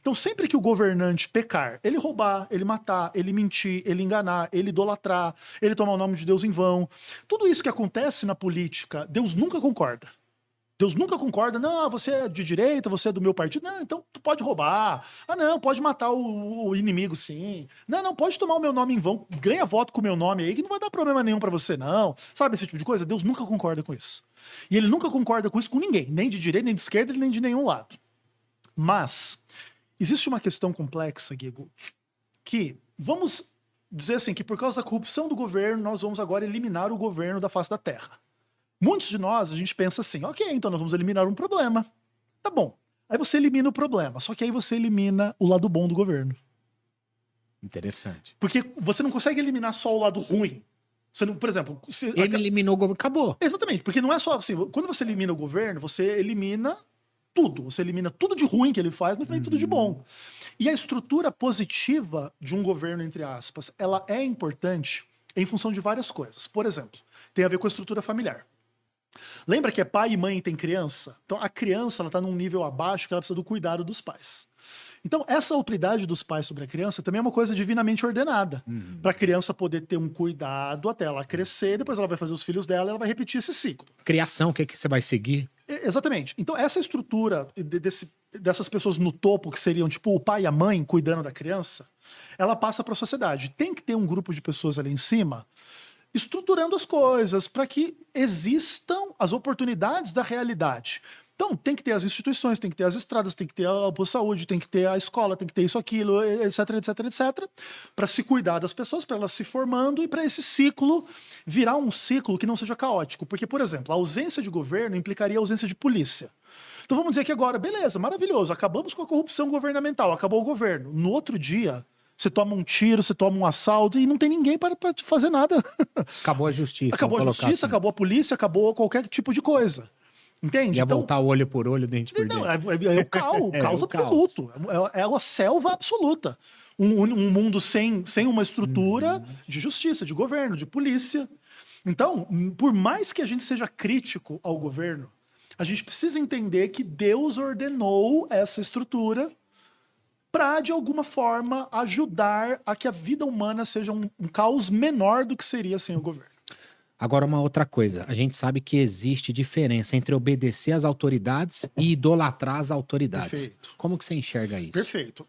Então, sempre que o governante pecar, ele roubar, ele matar, ele mentir, ele enganar, ele idolatrar, ele tomar o nome de Deus em vão, tudo isso que acontece na política, Deus nunca concorda. Deus nunca concorda, não, você é de direita, você é do meu partido, não, então tu pode roubar, ah não, pode matar o inimigo sim, não, não, pode tomar o meu nome em vão, ganha voto com o meu nome aí que não vai dar problema nenhum pra você não, sabe esse tipo de coisa? Deus nunca concorda com isso. E ele nunca concorda com isso com ninguém, nem de direita, nem de esquerda, nem de nenhum lado. Mas existe uma questão complexa, Guigo, que vamos dizer assim, que por causa da corrupção do governo, nós vamos agora eliminar o governo da face da terra. Muitos de nós, a gente pensa assim, ok, então nós vamos eliminar um problema. Tá bom. Aí você elimina o problema, só que aí você elimina o lado bom do governo. Interessante. Porque você não consegue eliminar só o lado ruim. Você não, por exemplo... Ele eliminou o governo, acabou. Exatamente, porque não é só assim, quando você elimina o governo, você elimina tudo. Você elimina tudo de ruim que ele faz, mas também tudo de bom. E a estrutura positiva de um governo, entre aspas, ela é importante em função de várias coisas. Por exemplo, tem a ver com a estrutura familiar. Lembra que é pai e mãe e tem criança? Então a criança está num nível abaixo que ela precisa do cuidado dos pais. Então essa autoridade dos pais sobre a criança também é uma coisa divinamente ordenada. Para a criança poder ter um cuidado até ela crescer, depois ela vai fazer os filhos dela e ela vai repetir esse ciclo. Criação, o que você vai seguir? Exatamente. Então essa estrutura dessas pessoas no topo, que seriam tipo o pai e a mãe cuidando da criança, ela passa para a sociedade. Tem que ter um grupo de pessoas ali em cima estruturando as coisas para que existam as oportunidades da realidade. Então, tem que ter as instituições, tem que ter as estradas, tem que ter a boa saúde, tem que ter a escola, tem que ter isso, aquilo, etc, etc, etc, para se cuidar das pessoas, para elas se formando e para esse ciclo virar um ciclo que não seja caótico. Porque, por exemplo, a ausência de governo implicaria a ausência de polícia. Então, vamos dizer que agora, beleza, maravilhoso, acabamos com a corrupção governamental, acabou o governo. No outro dia, você toma um tiro, você toma um assalto e não tem ninguém para fazer nada. Acabou a justiça. Acabou a justiça, assim. Acabou a polícia, acabou qualquer tipo de coisa. Entende? Ia voltar olho por olho, dente por dente. Não, é o caos absoluto. É a selva absoluta. Um mundo sem uma estrutura de justiça, de governo, de polícia. Então, por mais que a gente seja crítico ao governo, a gente precisa entender que Deus ordenou essa estrutura para, de alguma forma, ajudar a que a vida humana seja um caos menor do que seria sem o governo. Agora, uma outra coisa. A gente sabe que existe diferença entre obedecer às autoridades e idolatrar as autoridades. Perfeito. Como que você enxerga isso? Perfeito.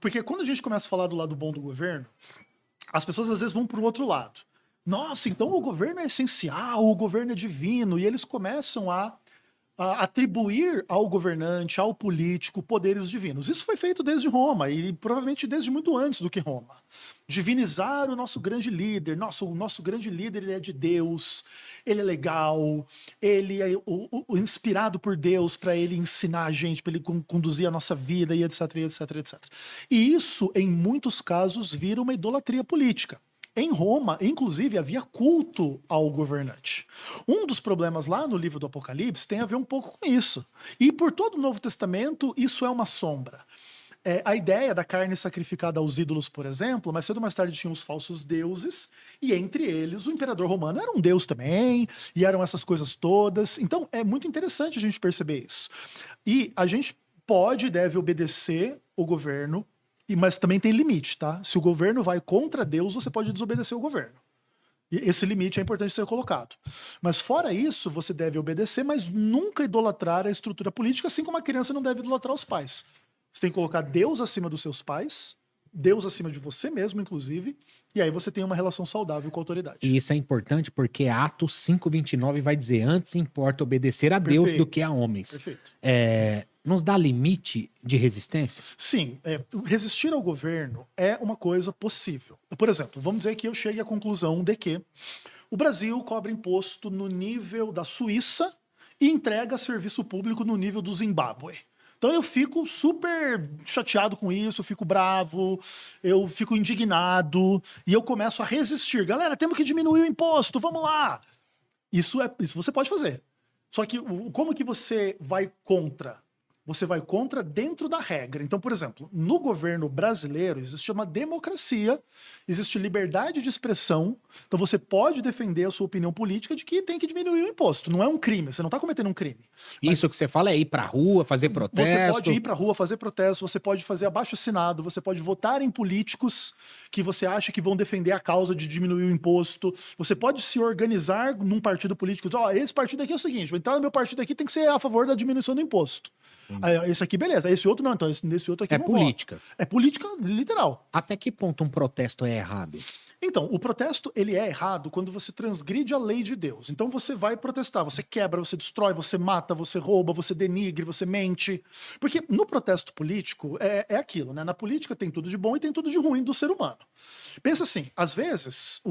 Porque quando a gente começa a falar do lado bom do governo, as pessoas às vezes vão para o outro lado. Nossa, então o governo é essencial, o governo é divino, e eles começam a atribuir ao governante, ao político, poderes divinos. Isso foi feito desde Roma e provavelmente desde muito antes do que Roma. Divinizar o nosso grande líder. Nossa, o nosso grande líder, ele é de Deus, ele é legal, ele é o inspirado por Deus para ele ensinar a gente, para ele conduzir a nossa vida e etc, etc, etc. E isso, em muitos casos, vira uma idolatria política. Em Roma, inclusive, havia culto ao governante. Um dos problemas lá no livro do Apocalipse tem a ver um pouco com isso. E por todo o Novo Testamento, isso é uma sombra. A ideia da carne sacrificada aos ídolos, por exemplo, mais cedo ou mais tarde tinham os falsos deuses, e entre eles o imperador romano era um deus também, e eram essas coisas todas. Então é muito interessante a gente perceber isso. E a gente pode e deve obedecer o governo, mas também tem limite, tá? Se o governo vai contra Deus, você pode desobedecer o governo. E esse limite é importante ser colocado. Mas fora isso, você deve obedecer, mas nunca idolatrar a estrutura política, assim como a criança não deve idolatrar os pais. Você tem que colocar Deus acima dos seus pais, Deus acima de você mesmo, inclusive, e aí você tem uma relação saudável com a autoridade. E isso é importante porque Atos 5:29 vai dizer: antes importa obedecer a Deus do que a homens. Perfeito. Nos dá limite de resistência? Sim, resistir ao governo é uma coisa possível. Por exemplo, vamos dizer que eu chegue à conclusão de que o Brasil cobra imposto no nível da Suíça e entrega serviço público no nível do Zimbábue. Então eu fico super chateado com isso, eu fico bravo, eu fico indignado e eu começo a resistir. Galera, temos que diminuir o imposto, vamos lá! Isso você pode fazer. Só que como que você vai contra? você vai contra dentro da regra. Então, por exemplo, no governo brasileiro existe uma democracia, existe liberdade de expressão, então você pode defender a sua opinião política de que tem que diminuir o imposto. Não é um crime, você não está cometendo um crime. Isso que você fala é ir pra rua, fazer protesto. Você pode ir pra rua, fazer protesto, você pode fazer abaixo-assinado, você pode votar em políticos que você acha que vão defender a causa de diminuir o imposto, você pode se organizar num partido político e dizer, ó, esse partido aqui é o seguinte, vou entrar no meu partido aqui tem que ser a favor da diminuição do imposto. Aí, esse aqui, beleza. Esse outro não. Então, nesse outro aqui É não política. voto. É política literal. Até que ponto um protesto é errado? Então, o protesto, ele é errado quando você transgride a lei de Deus. Então, você vai protestar, você quebra, você destrói, você mata, você rouba, você denigre, você mente. Porque no protesto político, é aquilo, né? Na política tem tudo de bom e tem tudo de ruim do ser humano. Pensa assim, às vezes,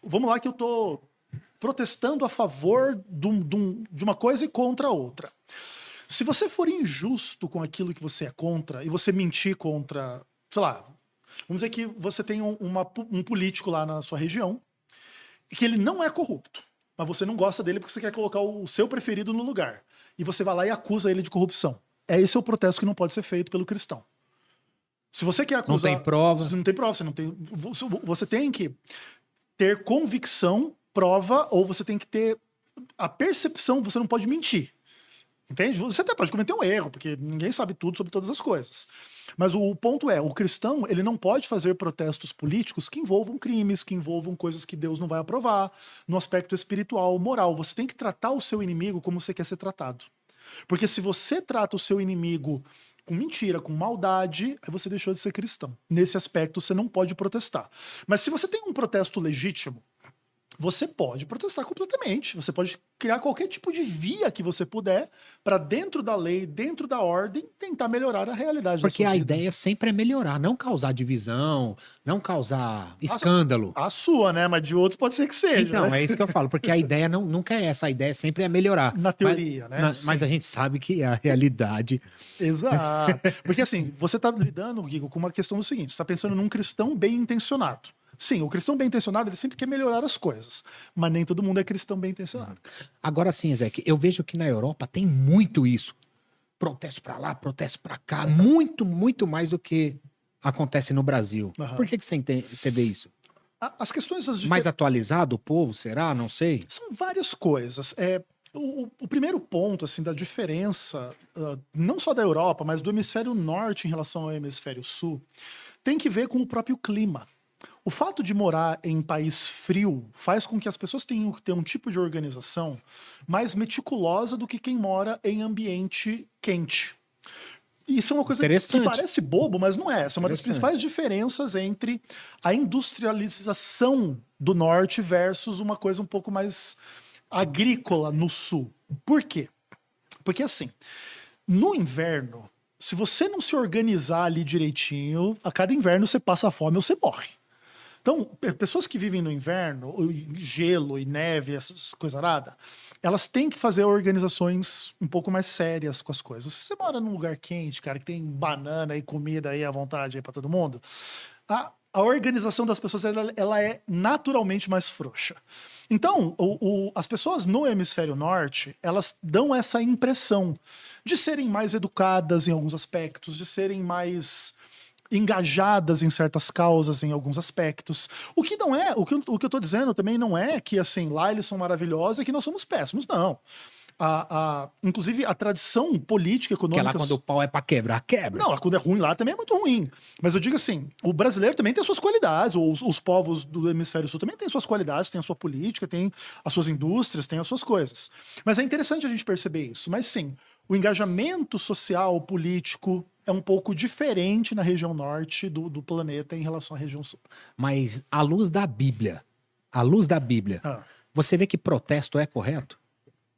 vamos lá que eu tô protestando a favor de uma coisa e contra a outra. Se você for injusto com aquilo que você é contra e você mentir contra, sei lá, vamos dizer que você tem um político lá na sua região e que ele não é corrupto, mas você não gosta dele porque você quer colocar o seu preferido no lugar. E você vai lá e acusa ele de corrupção. Esse é o protesto que não pode ser feito pelo cristão. Se você quer acusar... Não tem prova. Não tem prova, você tem que ter convicção, prova, ou você tem que ter a percepção, você não pode mentir. Entende? Você até pode cometer um erro, porque ninguém sabe tudo sobre todas as coisas. Mas o ponto é, o cristão, ele não pode fazer protestos políticos que envolvam crimes, que envolvam coisas que Deus não vai aprovar, no aspecto espiritual, moral. Você tem que tratar o seu inimigo como você quer ser tratado. Porque se você trata o seu inimigo com mentira, com maldade, aí você deixou de ser cristão. Nesse aspecto, você não pode protestar. Mas se você tem um protesto legítimo, você pode protestar completamente. Você pode criar qualquer tipo de via que você puder para dentro da lei, dentro da ordem, tentar melhorar a realidade da Porque sua a vida. ideia sempre é melhorar, não causar divisão, não causar escândalo. A sua, né? Mas de outros pode ser que seja. Então, né? é isso que eu falo, porque a ideia nunca é essa, a ideia sempre é melhorar. Na teoria, né? Mas Sim. a gente sabe que a realidade... Exato. Porque assim, você está lidando, Guigo, com uma questão do seguinte: você está pensando num cristão bem intencionado. Sim, o cristão bem intencionado, ele sempre quer melhorar as coisas. Mas nem todo mundo é cristão bem intencionado. Agora sim, Ezequiel, eu vejo que na Europa tem muito isso. Protesto pra lá, protesto pra cá. Muito, muito mais do que acontece no Brasil. Aham. Por que você vê isso? As questões... Mais atualizado o povo, será? Não sei. São várias coisas. O primeiro ponto assim, da diferença, não só da Europa, mas do hemisfério norte em relação ao hemisfério sul, tem que ver com o próprio clima. O fato de morar em país frio faz com que as pessoas tenham que ter um tipo de organização mais meticulosa do que quem mora em ambiente quente. Isso é uma coisa que Interessante. parece bobo, mas não é. Essa é uma das Interessante. principais diferenças entre a industrialização do norte versus uma coisa um pouco mais agrícola no sul. Por quê? Porque assim, no inverno, se você não se organizar ali direitinho, a cada inverno você passa fome ou você morre. Então, pessoas que vivem no inverno, gelo e neve, essas coisas aradas, elas têm que fazer organizações um pouco mais sérias com as coisas. Se você mora num lugar quente, cara, que tem banana e comida aí à vontade aí pra todo mundo, a organização das pessoas ela é naturalmente mais frouxa. Então, as pessoas no hemisfério norte, elas dão essa impressão de serem mais educadas em alguns aspectos, de serem mais engajadas em certas causas em alguns aspectos. O que não é, o que eu tô dizendo também não é que assim, lá eles são maravilhosos e que nós somos péssimos, não. Inclusive a tradição política e Porque econômica... lá quando o pau é pra quebrar, quebra. Não, quando é ruim lá também é muito ruim. Mas eu digo assim, o brasileiro também tem suas qualidades, os povos do hemisfério sul também têm suas qualidades, tem a sua política, tem as suas indústrias, tem as suas coisas. Mas é interessante a gente perceber isso. Mas sim, o engajamento social, político, é um pouco diferente na região norte do planeta em relação à região sul. Mas à luz da Bíblia, Ah. você vê que protesto é correto?